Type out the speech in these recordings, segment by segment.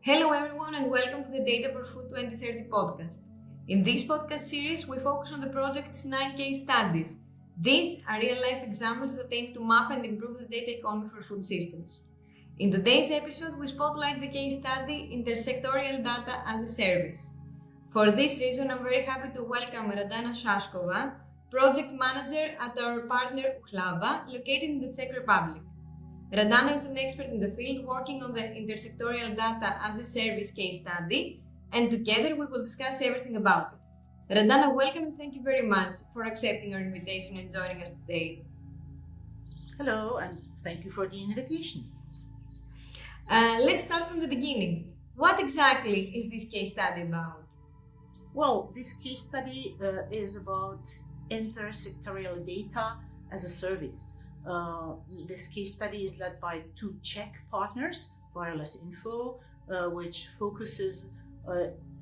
Hello everyone and welcome to the Data4Food2030 Podcast. In this podcast series, we focus on the project's 9 case studies. These are real-life examples that aim to map and improve the data economy for food systems. In today's episode, we spotlight the case study Intersectoral Data as a Service. For this reason, I'm very happy to welcome Radana Saskova, Project Manager at our partner UHLAVA, located in the Czech Republic. Radana is an expert in the field working on the Intersectoral Data as a Service case study, and together we will discuss everything about it. Radana, welcome and thank you very much for accepting our invitation and joining us today. Hello, and thank you for the invitation. Let's start from the beginning. What exactly is this case study about? Well, this case study is about intersectoral data as a service. This case study is led by 2 Czech partners, WirelessInfo, which focuses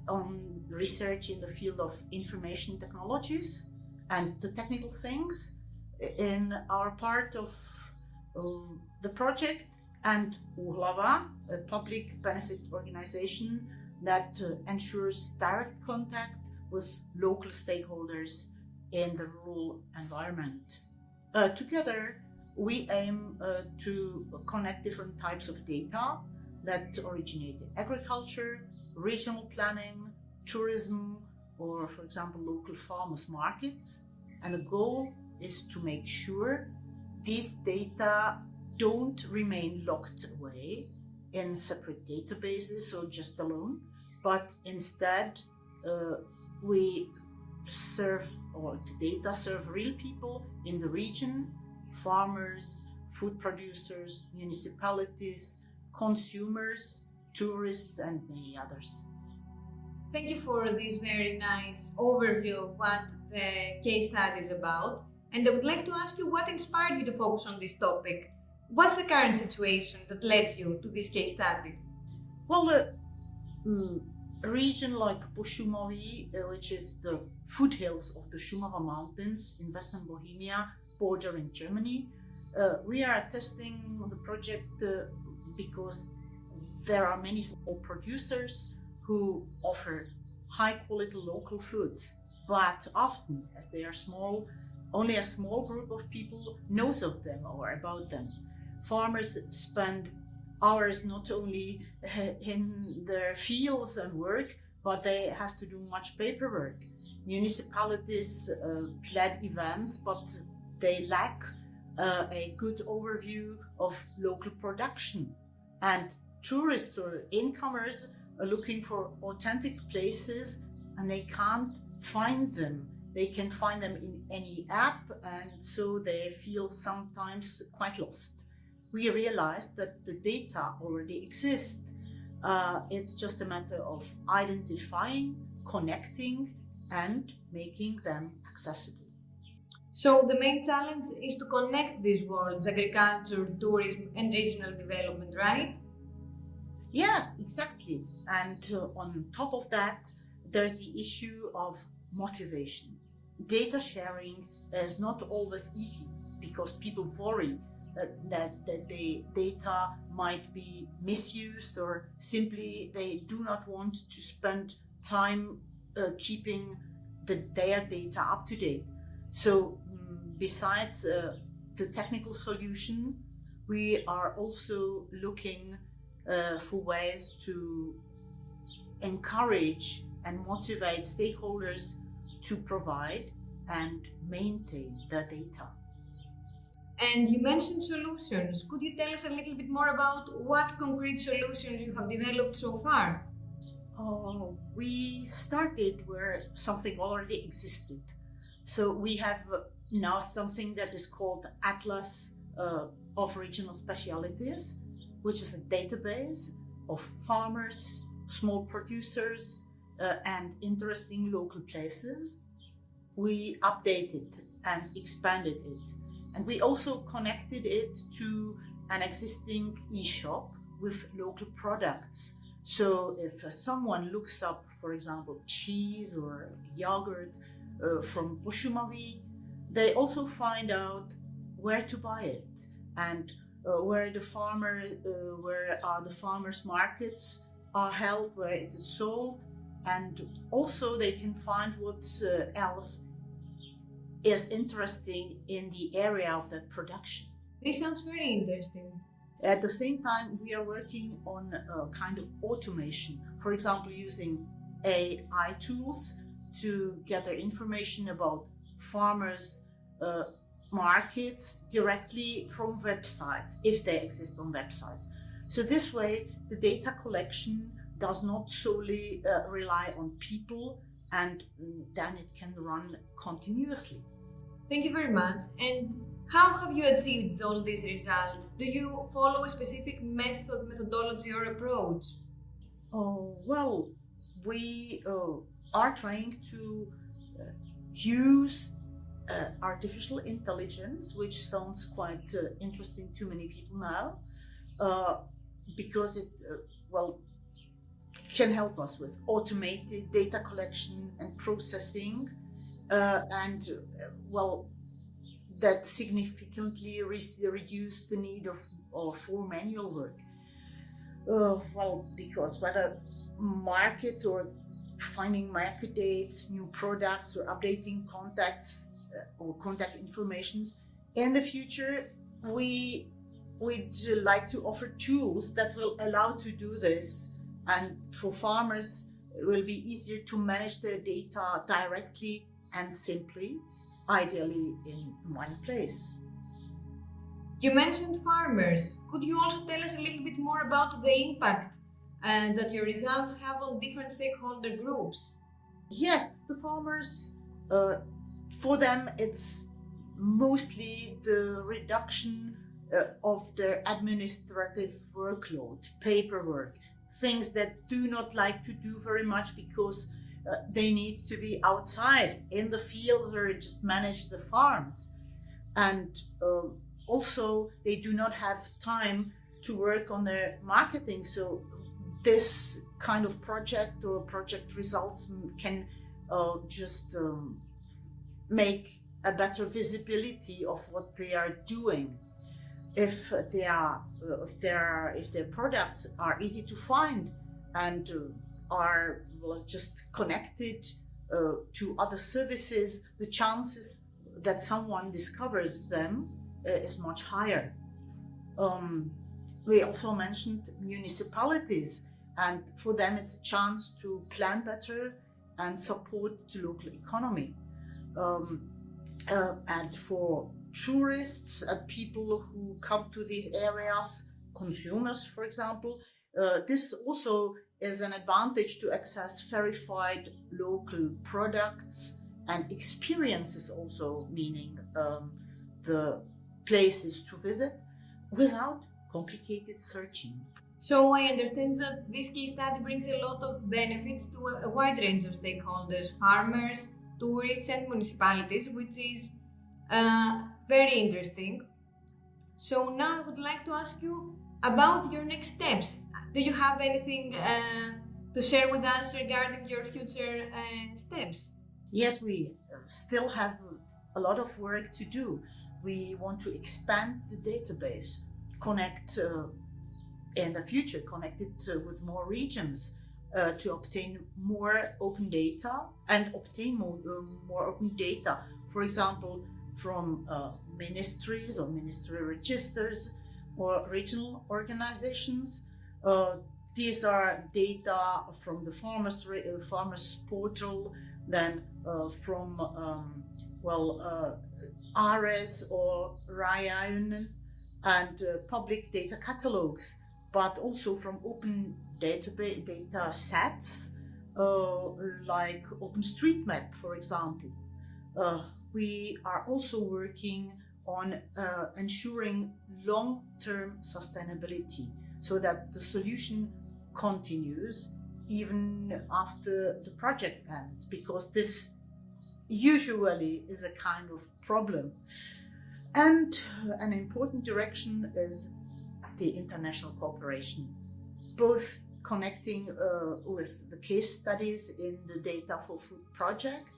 on research in the field of information technologies and the technical things in our part of the project, and UHLAVA, a public benefit organization that ensures direct contact with local stakeholders in the rural environment. Together, we aim to connect different types of data that originate in agriculture, regional planning, tourism, or, for example, local farmers' markets. And the goal is to make sure these data don't remain locked away in separate databases or just alone, but instead we serve, or the data serve real people in the region, farmers, food producers, municipalities, consumers, tourists, and many others. Thank you for this very nice overview of what the case study is about. And I would like to ask you what inspired you to focus on this topic. What's the current situation that led you to this case study? Well, a region like Pošumaví, which is the foothills of the Šumava Mountains in Western Bohemia, bordering Germany, we are testing the project because there are many small producers who offer high quality local foods, but often, as they are small, only a small group of people knows of them or about them. Farmers spend hours not only in their fields and work, but they have to do much paperwork. Municipalities plan events, but they lack a good overview of local production. And tourists or incomers are looking for authentic places and they can't find them. They can find them in any app, and so they feel sometimes quite lost. We realized that the data already exists. It's just a matter of identifying, connecting, and making them accessible. So the main challenge is to connect these worlds, agriculture, tourism, and regional development, right? Yes, exactly. And on top of that, there's the issue of motivation. Data sharing is not always easy because people worry that the data might be misused, or simply they do not want to spend time keeping their data up to date. So besides the technical solution, we are also looking for ways to encourage and motivate stakeholders to provide and maintain the data. And you mentioned solutions. Could you tell us a little bit more about what concrete solutions you have developed so far? We started where something already existed. So we have now something that is called Atlas of Regional Specialities, which is a database of farmers, small producers, and interesting local places. We updated and expanded it. And we also connected it to an existing e-shop with local products. So if someone looks up, for example, cheese or yogurt from Pošumaví, they also find out where to buy it and where are the farmers markets are held, where it is sold, and also they can find what else is interesting in the area of that production. This sounds very interesting. At the same time, we are working on a kind of automation, for example, using AI tools to gather information about farmers' markets directly from websites, if they exist on websites. So this way, the data collection does not solely rely on people, and then it can run continuously. Thank you very much. And how have you achieved all these results? Do you follow a specific methodology or approach? Well, we are trying to use artificial intelligence, which sounds quite interesting to many people now, because it can help us with automated data collection and processing, that significantly reduce the need for manual work. Because whether market or finding market dates, new products, or updating contacts or contact informations, in the future we'd like to offer tools that will allow to do this, and for farmers it will be easier to manage their data directly and simply, ideally in one place. You mentioned farmers. Could you also tell us a little bit more about the impact that your results have on different stakeholder groups? Yes, the farmers, for them it's mostly the reduction of their administrative workload, paperwork, things that do not like to do very much because they need to be outside in the fields or just manage the farms. And also they do not have time to work on their marketing. So this kind of project or project results can just make a better visibility of what they are doing. If their products are easy to find and are just connected to other services, the chances that someone discovers them is much higher. We also mentioned municipalities, and for them it's a chance to plan better and support the local economy. And for tourists and people who come to these areas, consumers for example, this also is an advantage to access verified local products and experiences, also meaning the places to visit without complicated searching. So I understand that this case study brings a lot of benefits to a wide range of stakeholders, farmers, tourists and municipalities, which is very interesting. So now I would like to ask you about your next steps. Do you have anything to share with us regarding your future steps? Yes, we still have a lot of work to do. We want to expand the database, connect in the future, connect it with more regions to obtain more open data and obtain more open data, for example, from ministries or ministry registers or regional organizations. These are data from the farmers portal, then from ARES or RAION and public data catalogs, but also from open data sets like OpenStreetMap, for example. We are also working on ensuring long-term sustainability so that the solution continues even after the project ends, because this usually is a kind of problem. And an important direction is the international cooperation, both connecting with the case studies in the Data4Food project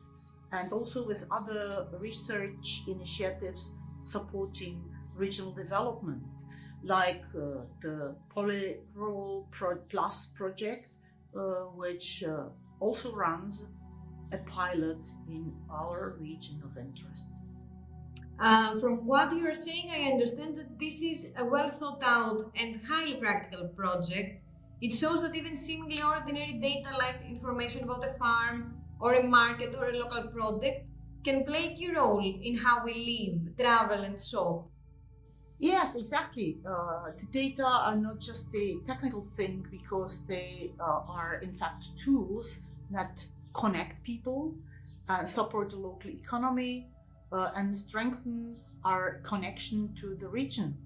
and also with other research initiatives supporting regional development, like the Polyrural Plus project, which also runs a pilot in our region of interest. From what you are saying, I understand that this is a well thought out and highly practical project. It shows that even seemingly ordinary data like information about a farm or a market or a local product can play a key role in how we live, travel and shop. Yes, exactly. The data are not just a technical thing, because they are in fact tools that connect people, support the local economy, and strengthen our connection to the region.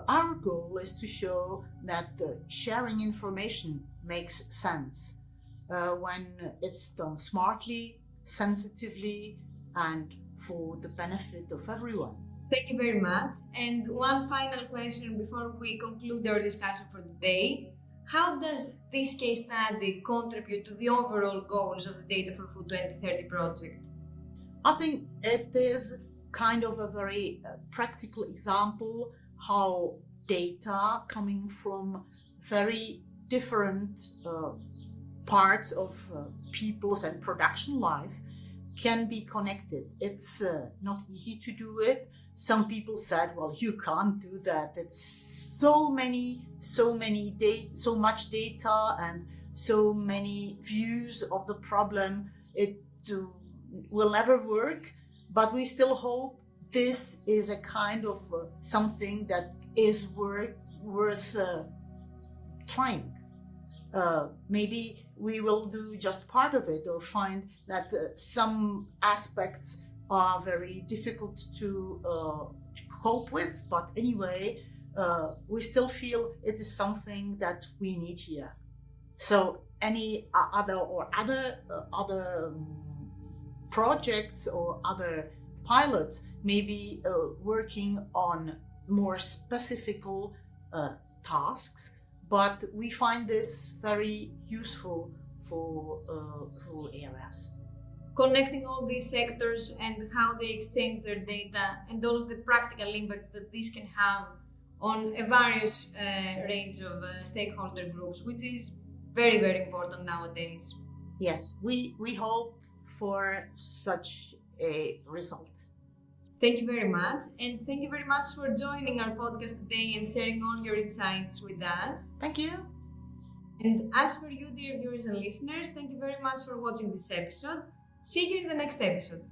Our goal is to show that sharing information makes sense when it's done smartly, sensitively, and for the benefit of everyone. Thank you very much. And one final question before we conclude our discussion for today. How does this case study contribute to the overall goals of the Data4Food2030 project? I think it is kind of a very practical example how data coming from very different parts of people's and production life can be connected. It's not easy to do it. Some people said, well, you can't do that. It's so much data and so many views of the problem. It will never work, but we still hope this is a kind of something that is worth trying. Maybe we will do just part of it, or find that some aspects are very difficult to cope with, but anyway, we still feel it is something that we need here. So any other projects or other pilots may be working on more specific tasks, but we find this very useful for rural areas. Connecting all these sectors and how they exchange their data and all the practical impact that this can have on a various range of stakeholder groups, which is very, very important nowadays. Yes, we hope for such a result. Thank you very much, and thank you very much for joining our podcast today and sharing all your insights with us. Thank you. And as for you, dear viewers and listeners, thank you very much for watching this episode. See you in the next episode.